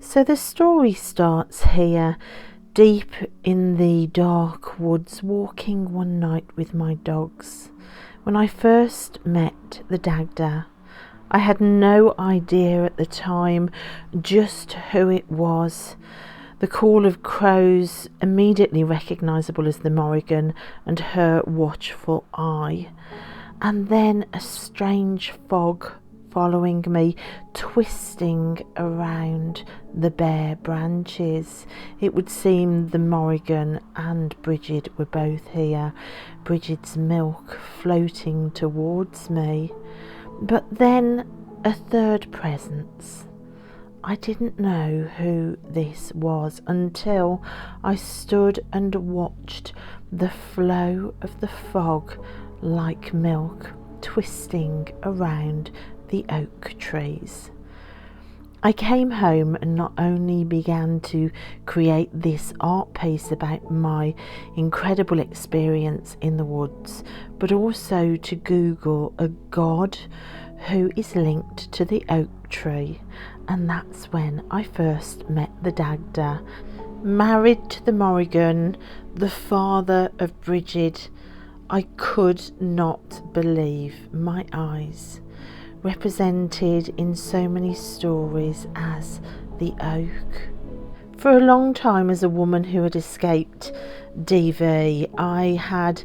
So the story starts here, deep in the dark woods, walking one night with my dogs. When I first met the Dagda, I had no idea at the time just who it was. The call of crows, immediately recognisable as the Morrigan, and her watchful eye. And then a strange fog following me, twisting around the bare branches. It would seem the Morrigan and Bridget were both here, Bridget's milk floating towards me. But then a third presence. I didn't know who this was until I stood and watched the flow of the fog like milk twisting around the oak trees. I came home and not only began to create this art piece about my incredible experience in the woods, but also to Google a god who is linked to the oak tree, and that's when I first met the Dagda. Married to the Morrigan, the father of Bridget, I could not believe my eyes. Represented in so many stories as the oak. For a long time, as a woman who had escaped DV, I had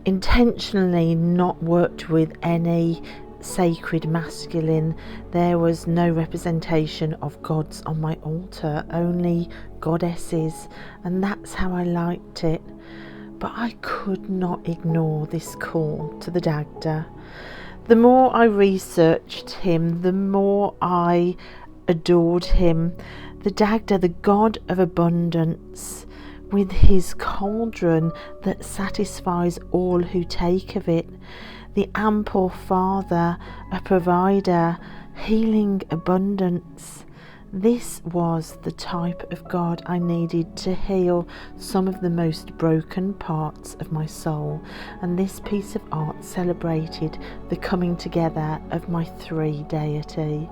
intentionally not worked with any sacred masculine. There was no representation of gods on my altar, only goddesses, and that's how I liked it. But I could not ignore this call to the Dagda. The more I researched him, the more I adored him. The Dagda, the god of abundance, with his cauldron that satisfies all who take of it. The ample father, a provider, healing abundance. This was the type of God I needed to heal some of the most broken parts of my soul, and this piece of art celebrated the coming together of my three deity,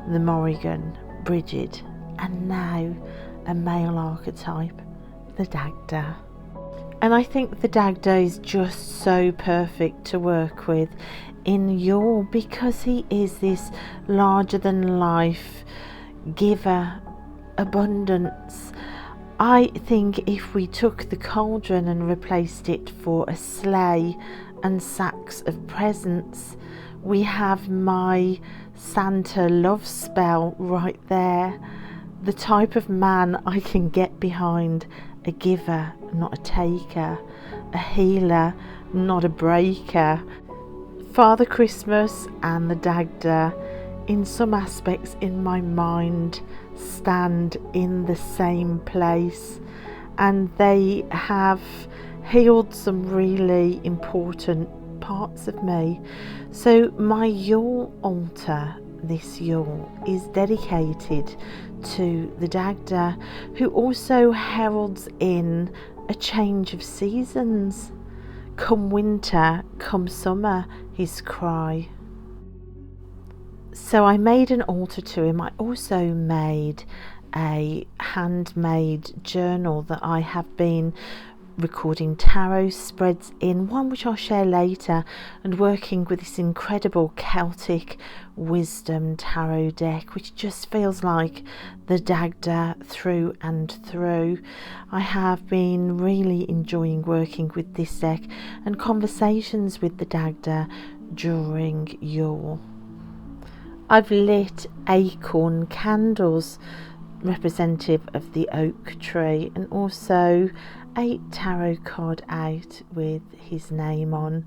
the Morrigan, Bridget, and now a male archetype, the Dagda. And I think the Dagda is just so perfect to work with in Yule because he is this larger than life giver, abundance. I think if we took the cauldron and replaced it for a sleigh and sacks of presents, we have my Santa love spell right there. The type of man I can get behind, a giver, not a taker, a healer, not a breaker. Father Christmas and the Dagda, in some aspects in my mind, stand in the same place, and they have healed some really important parts of me. So my Yule altar this Yule is dedicated to the Dagda, who also heralds in a change of seasons. Come winter, come summer, his cry. So I made an altar to him. I also made a handmade journal that I have been recording tarot spreads in, one which I'll share later, and working with this incredible Celtic wisdom tarot deck, which just feels like the Dagda through and through. I have been really enjoying working with this deck and conversations with the Dagda during Yule. I've lit acorn candles representative of the oak tree, and also 8 tarot card out with his name on.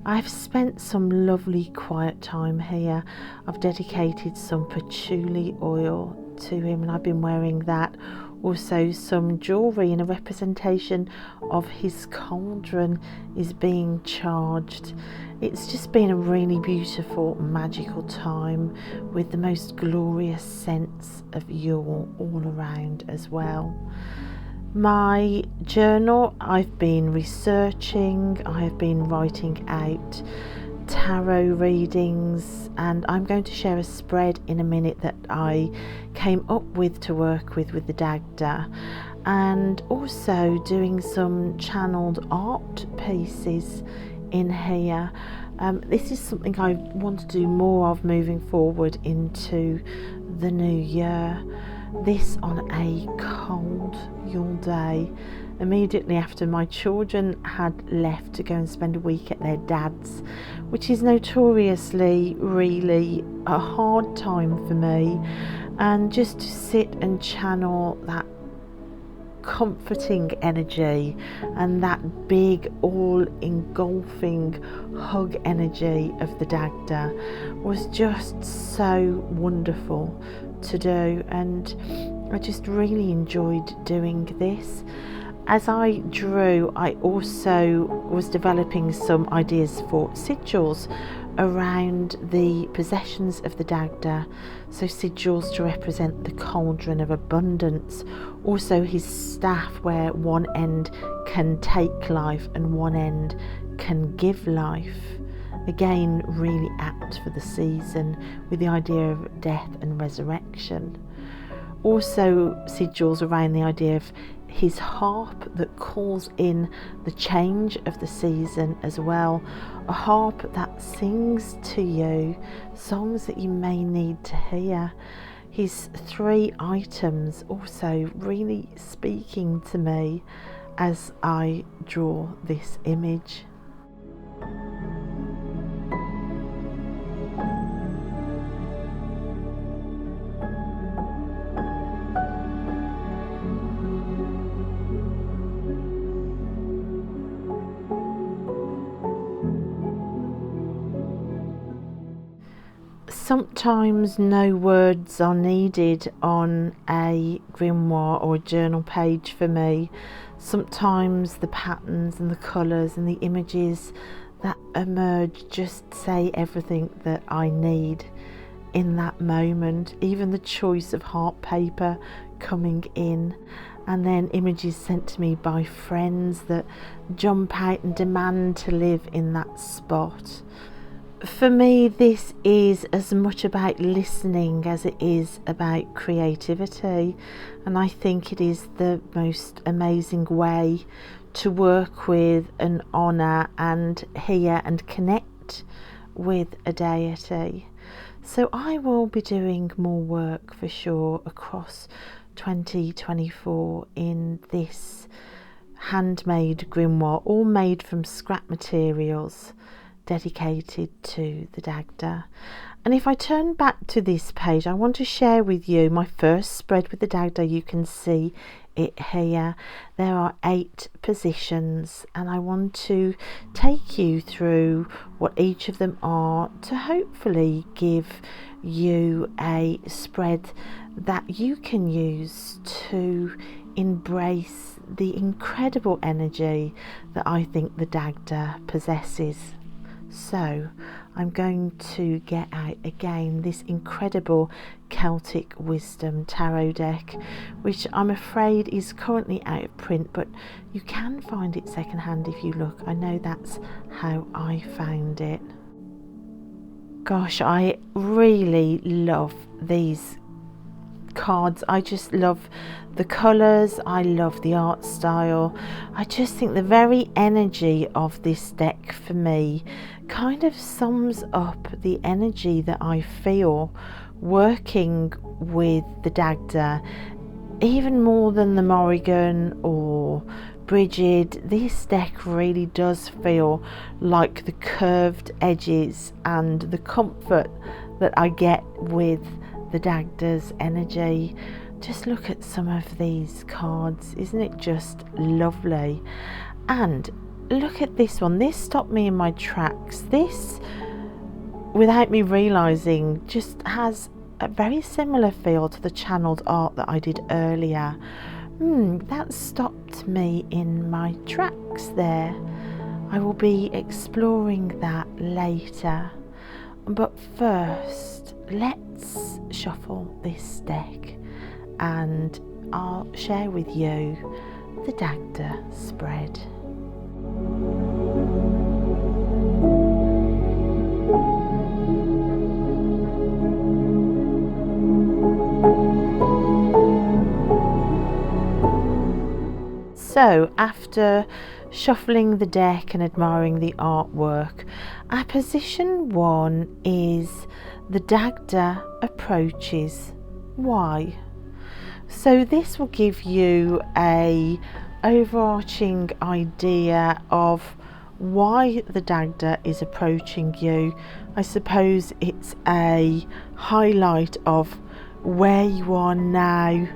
I've spent some lovely quiet time here. I've dedicated some patchouli oil to him, and I've been wearing that. Also some jewellery, and a representation of his cauldron is being charged. It's just been a really beautiful, magical time with the most glorious sense of Yule all around as well. My journal, I've been researching, I have been writing out tarot readings, and I'm going to share a spread in a minute that I came up with to work with the Dagda, and also doing some channeled art pieces in here. This is something I want to do more of moving forward into the new year. This on a cold Yule day, immediately after my children had left to go and spend a week at their dad's, which is notoriously really a hard time for me, and just to sit and channel that comforting energy and that big all engulfing hug energy of the Dagda was just so wonderful to do, and I just really enjoyed doing this. As I drew, I also was developing some ideas for sigils around the possessions of the Dagda, so sigils to represent the cauldron of abundance, also his staff where one end can take life and one end can give life. Again, really apt for the season with the idea of death and resurrection. Also sigils around the idea of his harp that calls in the change of the season as well, a harp that sings to you songs that you may need to hear. His 3 items also really speaking to me as I draw this image. Sometimes no words are needed on a grimoire or a journal page for me. Sometimes the patterns and the colours and the images that emerge just say everything that I need in that moment. Even the choice of heart paper coming in, and then images sent to me by friends that jump out and demand to live in that spot. For me, this is as much about listening as it is about creativity, and I think it is the most amazing way to work with and honour and hear and connect with a deity. So I will be doing more work for sure across 2024 in this handmade grimoire, all made from scrap materials, dedicated to the Dagda. And if I turn back to this page, I want to share with you my first spread with the Dagda. You can see it here. There are 8 positions, and I want to take you through what each of them are to hopefully give you a spread that you can use to embrace the incredible energy that I think the Dagda possesses. So I'm going to get out again this incredible Celtic Wisdom tarot deck, which I'm afraid is currently out of print, but you can find it secondhand if you look. I know that's how I found it. Gosh, I really love these cards. I just love the colours, I love the art style. I just think the very energy of this deck for me kind of sums up the energy that I feel working with the Dagda, even more than the Morrigan or Bridget. This deck really does feel like the curved edges and the comfort that I get with the Dagda's energy. Just look at some of these cards, isn't it just lovely? And look at this one. This stopped me in my tracks. This, without me realising, just has a very similar feel to the channeled art that I did earlier. That stopped me in my tracks there. I will be exploring that later. But first, let's shuffle this deck and I'll share with you the Dagda spread. So after shuffling the deck and admiring the artwork, our position 1 is the Dagda approaches. Why? So this will give you a overarching idea of why the Dagda is approaching you. I suppose it's a highlight of where you are now,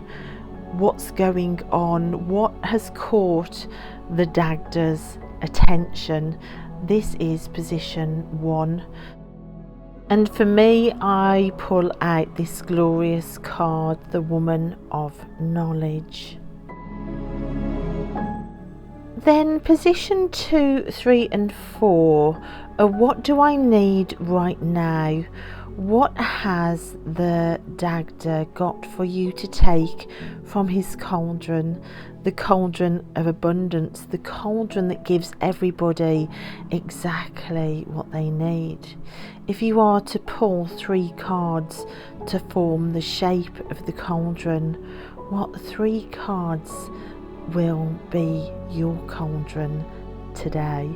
what's going on, what has caught the Dagda's attention. This is position 1. And for me, I pull out this glorious card, the Woman of Knowledge. Then position 2, 3 and 4. What do I need right now? What has the Dagda got for you to take from his cauldron? The cauldron of abundance, the cauldron that gives everybody exactly what they need. If you are to pull 3 cards to form the shape of the cauldron, what 3 cards will be your cauldron today?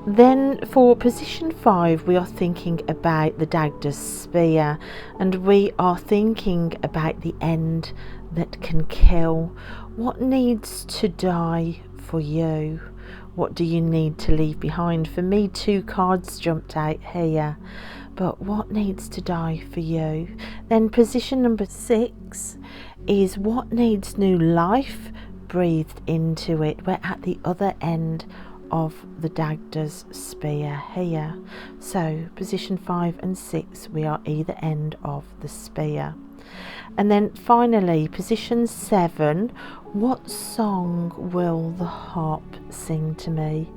Then for position 5, we are thinking about the Dagda's spear, and we are thinking about the end that can kill. What needs to die for you? What do you need to leave behind? For me, 2 cards jumped out here, but what needs to die for you? Then position number 6 is what needs new life breathed into it. We're at the other end of the Dagda's spear here. So position 5 and 6, we are either end of the spear. And then finally, position 7, what song will the harp sing to me?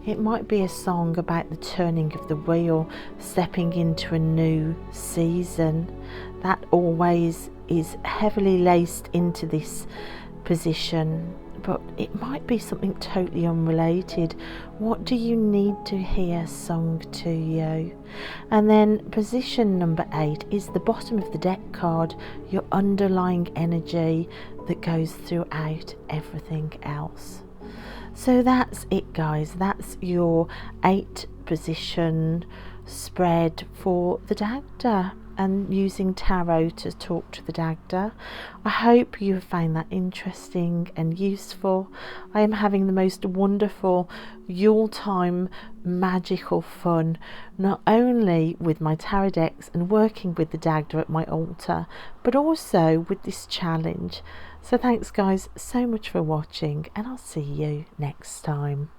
It might be a song about the turning of the wheel, stepping into a new season. That always is heavily laced into this position, but it might be something totally unrelated. What do you need to hear sung to you? And then position number 8 is the bottom of the deck card, your underlying energy that goes throughout everything else. So that's it, guys. That's your 8 position spread for the Dagda, and using tarot to talk to the Dagda. I hope you have found that interesting and useful. I am having the most wonderful Yuletime magical fun, not only with my tarot decks and working with the Dagda at my altar, but also with this challenge. So thanks guys so much for watching, and I'll see you next time.